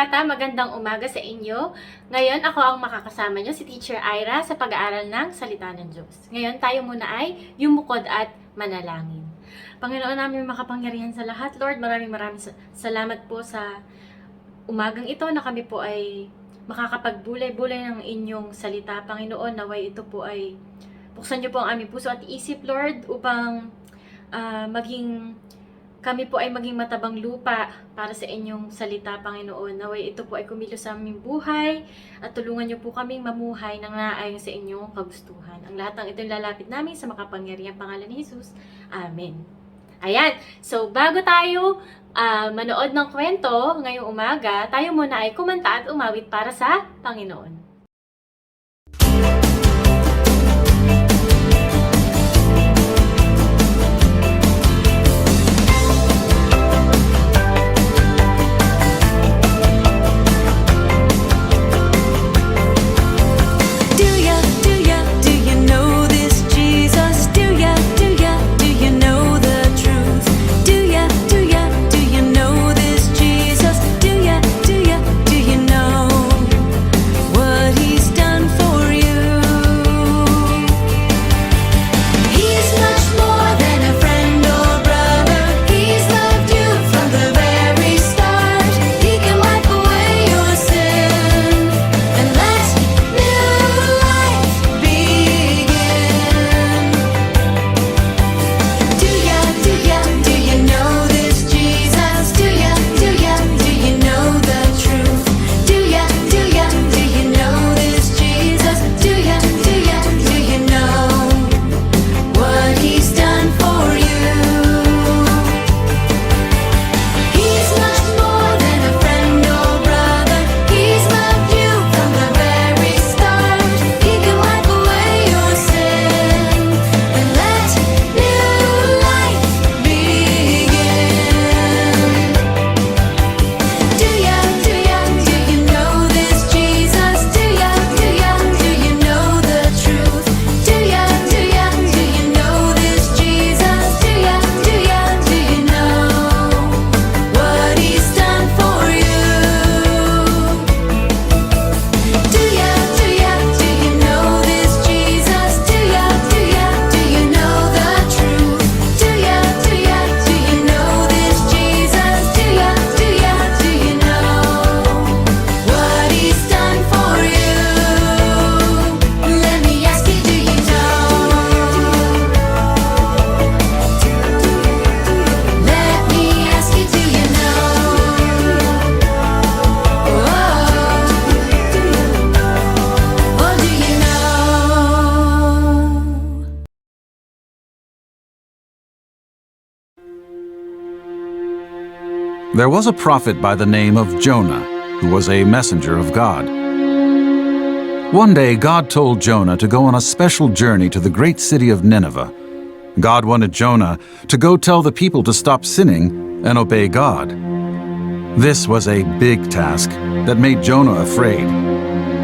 bata, magandang umaga sa inyo. Ngayon, ako ang makakasama nyo, si Teacher Alayra, sa pag-aaral ng Salita ng Diyos. Ngayon, tayo muna ay yumukod at manalangin. Panginoon namin makapangyarihan sa lahat, Lord, maraming salamat po sa umagang ito na kami po ay makakapagbulay-bulay ng inyong salita. Panginoon, naway ito po ay buksan nyo po ang aming puso at isip, Lord, upang kami po ay maging matabang lupa para sa inyong salita, Panginoon. Naway ito po ay kumilos sa aming buhay at tulungan niyo po kaming mamuhay ng naayon sa inyong kagustuhan. Ang lahat ng ito lalapit namin sa makapangyarihang pangalan ni Jesus. Amen. Ayan. So, bago tayo manood ng kwento ngayong umaga, tayo muna ay kumanta at umawit para sa Panginoon. There was a prophet by the name of Jonah, who was a messenger of God. One day, God told Jonah to go on a special journey to the great city of Nineveh. God wanted Jonah to go tell the people to stop sinning and obey God. This was a big task that made Jonah afraid.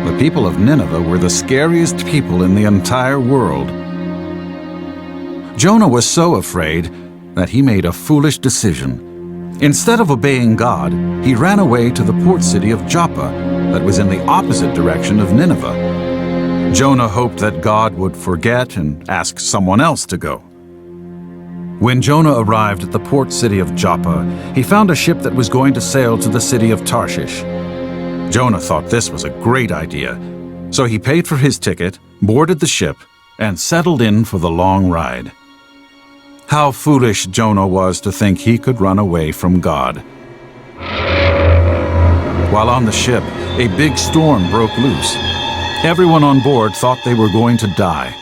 The people of Nineveh were the scariest people in the entire world. Jonah was so afraid that he made a foolish decision. Instead of obeying God, he ran away to the port city of Joppa that was in the opposite direction of Nineveh. Jonah hoped that God would forget and ask someone else to go. When Jonah arrived at the port city of Joppa, he found a ship that was going to sail to the city of Tarshish. Jonah thought this was a great idea, so he paid for his ticket, boarded the ship, and settled in for the long ride. How foolish Jonah was to think he could run away from God. While on the ship, a big storm broke loose. Everyone on board thought they were going to die.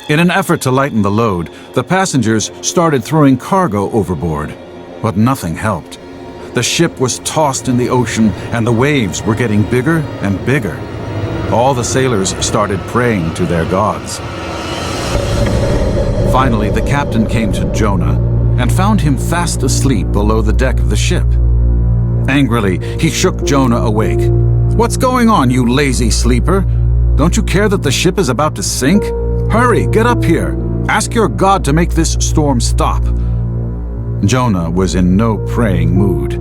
In an effort to lighten the load, the passengers started throwing cargo overboard, but nothing helped. The ship was tossed in the ocean, and the waves were getting bigger and bigger. All the sailors started praying to their gods. Finally, the captain came to Jonah and found him fast asleep below the deck of the ship. Angrily, he shook Jonah awake. "What's going on, you lazy sleeper? Don't you care that the ship is about to sink? Hurry, get up here. Ask your God to make this storm stop." Jonah was in no praying mood.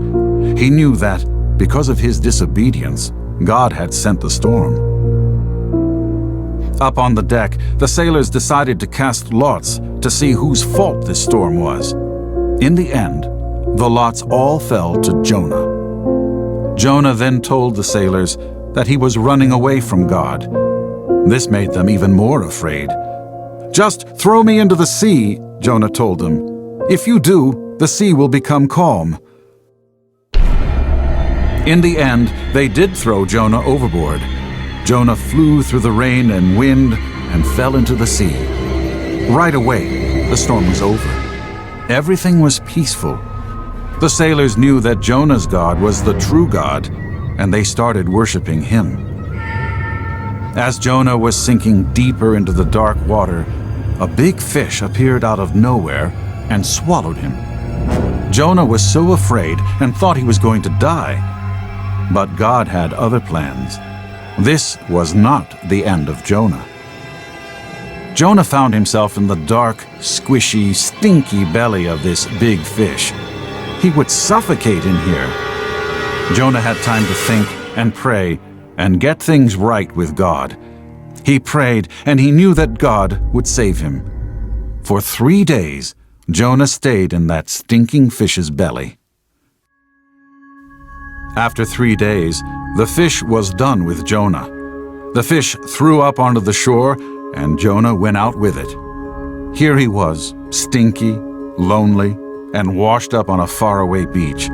He knew that because of his disobedience, God had sent the storm. Up on the deck, the sailors decided to cast lots to see whose fault this storm was. In the end, the lots all fell to Jonah. Jonah then told the sailors that he was running away from God. This made them even more afraid. "Just throw me into the sea," Jonah told them. "If you do, the sea will become calm." In the end, they did throw Jonah overboard. Jonah flew through the rain and wind and fell into the sea. Right away, the storm was over. Everything was peaceful. The sailors knew that Jonah's God was the true God, and they started worshiping him. As Jonah was sinking deeper into the dark water, a big fish appeared out of nowhere and swallowed him. Jonah was so afraid and thought he was going to die. But God had other plans. This was not the end of Jonah. Jonah found himself in the dark, squishy, stinky belly of this big fish. He would suffocate in here. Jonah had time to think and pray and get things right with God. He prayed, and he knew that God would save him. For 3 days, Jonah stayed in that stinking fish's belly. After 3 days, the fish was done with Jonah. The fish threw up onto the shore, and Jonah went out with it. Here he was, stinky, lonely, and washed up on a faraway beach.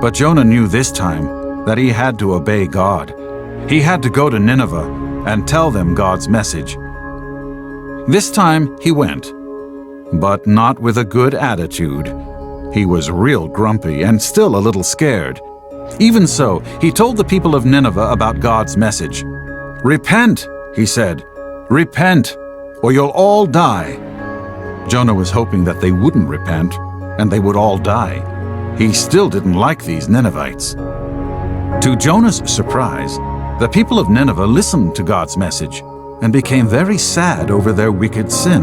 But Jonah knew this time that he had to obey God. He had to go to Nineveh and tell them God's message. This time he went, but not with a good attitude. He was real grumpy and still a little scared. Even so, he told the people of Nineveh about God's message. "Repent," he said. "Repent, or you'll all die." Jonah was hoping that they wouldn't repent, and they would all die. He still didn't like these Ninevites. To Jonah's surprise, the people of Nineveh listened to God's message and became very sad over their wicked sin.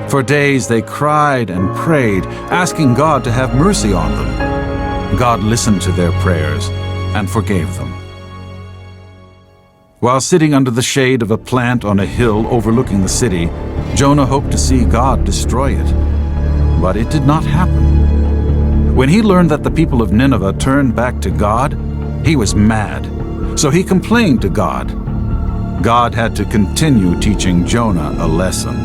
For days they cried and prayed, asking God to have mercy on them. God listened to their prayers and forgave them. While sitting under the shade of a plant on a hill overlooking the city, Jonah hoped to see God destroy it. But it did not happen. When he learned that the people of Nineveh turned back to God, he was mad. So he complained to God. God had to continue teaching Jonah a lesson.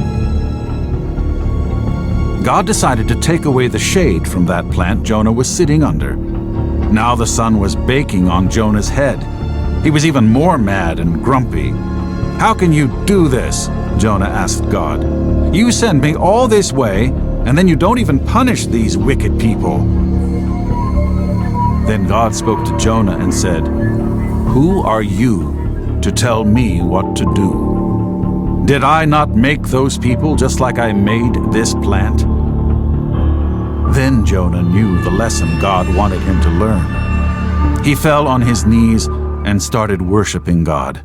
God decided to take away the shade from that plant Jonah was sitting under. Now the sun was baking on Jonah's head. He was even more mad and grumpy. "How can you do this?" Jonah asked God. "You send me all this way, and then you don't even punish these wicked people." Then God spoke to Jonah and said, "Who are you to tell me what to do? Did I not make those people just like I made this plant?" Then Jonah knew the lesson God wanted him to learn. He fell on his knees and started worshiping God.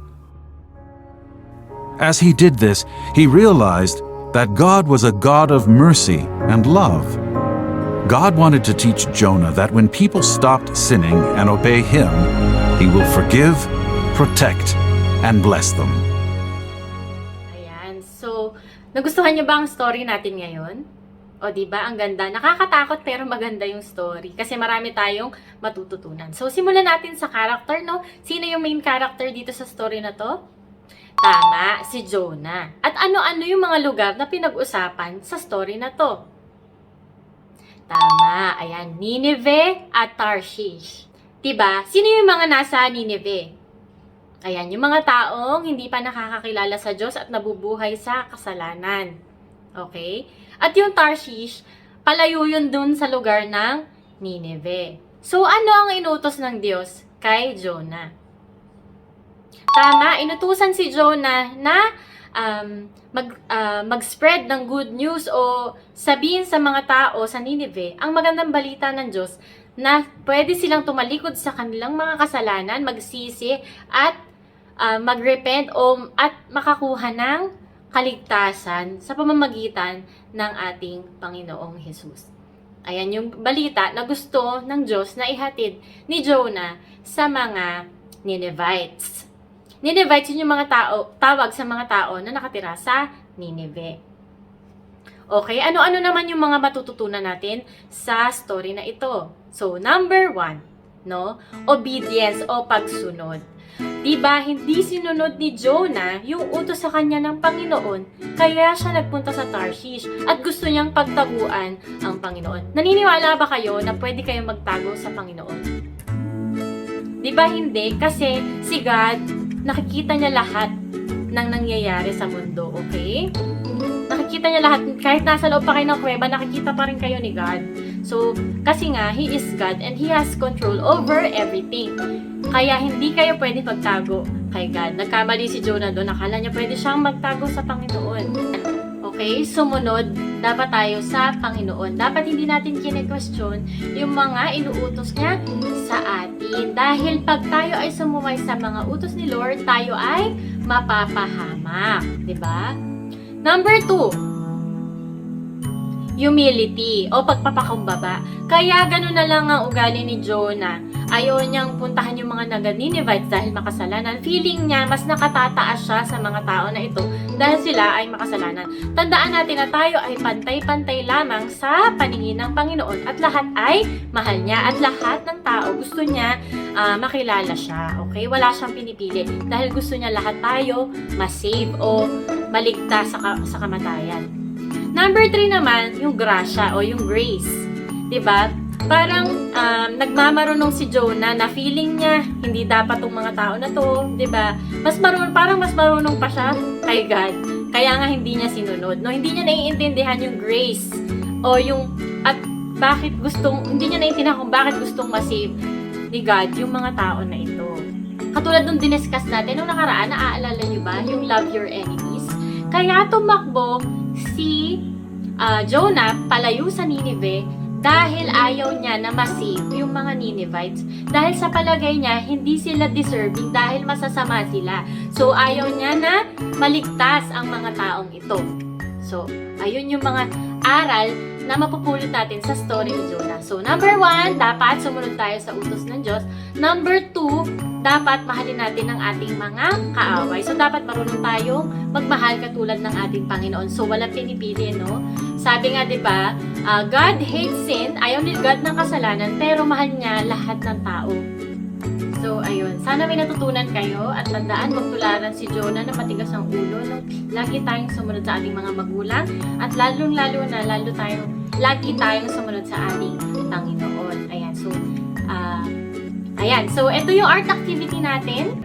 As he did this, he realized that God was a God of mercy and love. God wanted to teach Jonah that when people stopped sinning and obey him, he will forgive, protect, and bless them. Ayan. So, nagustuhan niyo ba ang story natin ngayon? O, diba? Ang ganda. Nakakatakot pero maganda yung story. Kasi marami tayong matututunan. So, simulan natin sa character, no? Sino yung main character dito sa story na to? Tama, si Jonah. At ano-ano yung mga lugar na pinag-usapan sa story na to? Tama, ayan. Nineveh at Tarshish. Diba? Sino yung mga nasa Nineveh? Ayan, yung mga taong hindi pa nakakakilala sa Diyos at nabubuhay sa kasalanan. Okay? At yung Tarshish, palayo yun dun sa lugar ng Nineveh. So, ano ang inutos ng Diyos kay Jonah? Tama, inutusan si Jonah na mag-spread ng good news o sabihin sa mga tao sa Nineveh ang magandang balita ng Diyos na pwede silang tumalikod sa kanilang mga kasalanan, magsisi at magrepent at makakuha ng kaligtasan sa pamamagitan ng ating Panginoong Hesus. Ayan yung balita na gusto ng Diyos na ihatid ni Jonah sa mga Ninevites. Ninevites yun yung mga tawag sa mga tao na nakatira sa Nineveh. Okay, ano-ano naman yung mga matututunan natin sa story na ito? So, number 1, no? Obedience o pagsunod. Diba, hindi sinunod ni Jonah yung utos sa kanya ng Panginoon, kaya siya nagpunta sa Tarshish at gusto niyang pagtaguan ang Panginoon. Naniniwala ba kayo na pwede kayong magtago sa Panginoon? Diba hindi? Kasi si God, nakikita niya lahat ng nangyayari sa mundo, okay? Nakikita niya lahat, kahit nasa loob pa kayo ng kuweba, nakikita pa rin kayo ni God. So, kasi nga, He is God and He has control over everything. Kaya hindi kayo pwede magtago kay God. Nagkamali si Jonah doon, akala niya pwede siyang magtago sa Panginoon. Okay, sumunod dapat tayo sa Panginoon. Dapat hindi natin kine-question yung mga inuutos niya sa atin. Dahil pag tayo ay sumuway sa mga utos ni Lord, tayo ay mapapahamak. Diba? Number 2, humility o pagpapakumbaba. Kaya ganun na lang ang ugali ni Jonah. Ayaw niyang puntahan yung mga Ninevites dahil makasalanan. Feeling niya mas nakatataas siya sa mga tao na ito dahil sila ay makasalanan. Tandaan natin na tayo ay pantay-pantay lamang sa paningin ng Panginoon at lahat ay mahal niya at lahat ng tao gusto niya makilala siya. Okay? Wala siyang pinipili dahil gusto niya lahat tayo masave o maligtas sa kamatayan. Number 3 naman, yung grasya o yung grace. 'Di ba? Parang nagmamarunong si Jonah na feeling niya hindi dapat tong mga tao na to, 'di ba? Parang mas marunong pa siya kay God. Kaya nga hindi niya sinunod, no? Hindi niya naiintindihan yung grace o yung at hindi niya naiintindihan kung bakit gustong ma-save ni God yung mga tao na ito. Katulad nung diniscuss natin nung nakaraan, naaalala niyo ba yung love your enemies? Kaya tumakbo si Jonah palayo sa Nineveh dahil ayaw niya na ma-save yung mga Ninevites. Dahil sa palagay niya, hindi sila deserving dahil masasama sila. So, ayaw niya na maligtas ang mga taong ito. So, ayun yung mga aral na mapupulot natin sa story ni Jonah. So, number 1, dapat sumunod tayo sa utos ng Diyos. Number 2, dapat mahalin natin ang ating mga kaaway. So, dapat marunong tayong magmahal katulad ng ating Panginoon. So, walang pinipili, no? Sabi nga, di ba, God hates sin, ayaw ni God ng kasalanan, pero mahal niya lahat ng tao. So, ayun. Sana may natutunan kayo at tandaan, magtularan si Jonah na matigas ang ulo. No? Lagi tayong sumunod sa ating mga magulang at lalong-lalo na, lagi tayong sumunod sa ating Panginoon. Ayan. So, ito yung art activity natin.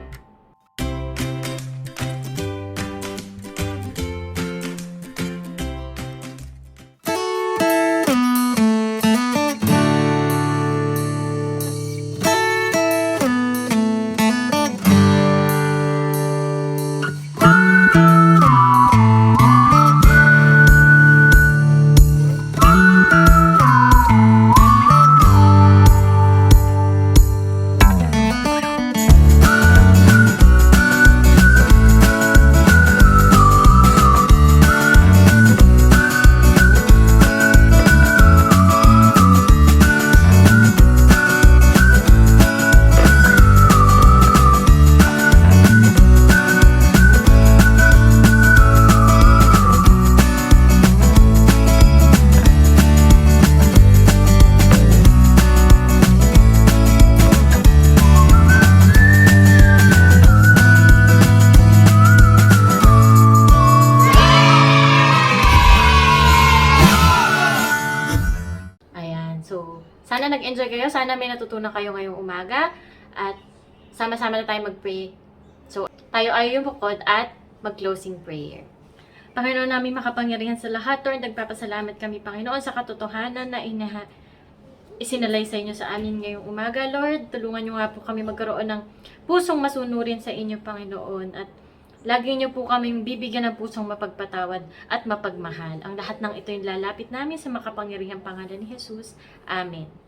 Sana nag-enjoy kayo. Sana may natutunan kayo ngayong umaga. At sama-sama na tayo mag-pray. So, tayo ay yumukod at mag-closing prayer. Panginoon namin makapangyarihan sa lahat, Lord, nagpapasalamat kami, Panginoon, sa katotohanan na isinalay sa inyo sa amin ngayong umaga, Lord. Tulungan niyo nga po kami magkaroon ng pusong masunurin sa inyo, Panginoon. At lagi niyo po kaming bibigyan ng pusong mapagpatawad at mapagmahal. Ang lahat ng ito yung lalapit namin sa makapangyarihang pangalan ni Jesus. Amen.